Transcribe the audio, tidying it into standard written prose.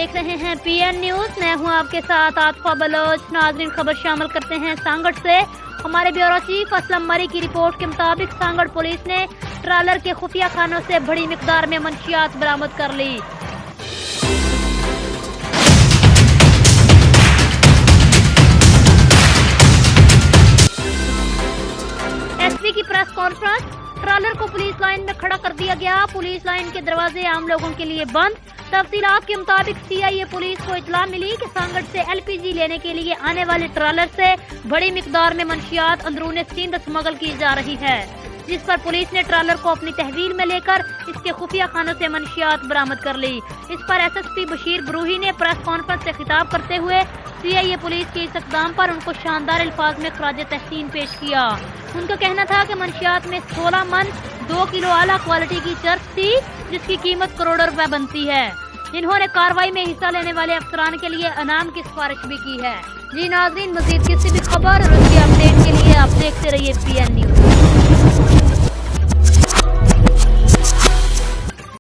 देख रहे हैं पीएन न्यूज। मैं हूं आपके साथ आतफा बलोच। नाजरीन, खबर शामिल करते हैं सांगड़ से। हमारे ब्यूरो चीफ असलम मरी की रिपोर्ट के मुताबिक सांगड़ पुलिस ने ट्रालर के खुफिया खानों से बड़ी मिकदार में मंशियात बरामद कर ली। एसपी की प्रेस कॉन्फ्रेंस। ट्रालर को पुलिस लाइन में खड़ा कर दिया गया। पुलिस लाइन के दरवाजे आम लोगों के लिए बंद। तफसीलात के मुताबिक सीआईए पुलिस को इत्तला मिली कि सांगड़ से एलपीजी लेने के लिए आने वाले ट्रालर से बड़ी मिकदार में मंशियात अंदरून सिंध स्मगल की जा रही है, जिस पर पुलिस ने ट्रालर को अपनी तहवील में लेकर इसके खुफिया खानों से मंशियात बरामद कर ली। इस पर एसएसपी बशीर बरूही ने प्रेस कॉन्फ्रेंस से खिताब करते हुए सीआईए पुलिस के इस इक़दाम पर उनको शानदार अल्फाज में खराज तहसीन पेश किया। उनका कहना था कि मंशियात में 16 मन 2 किलो आला क्वालिटी की चर्च थी, जिसकी कीमत करोड़ों रुपए बनती है। इन्होंने कार्रवाई में हिस्सा लेने वाले अफसरान के लिए इनाम की सिफारिश भी की है। जी नाज़रीन, मज़ीद किसी भी खबर और उसकी अपडेट के लिए आप देखते रहिए पीएन न्यूज।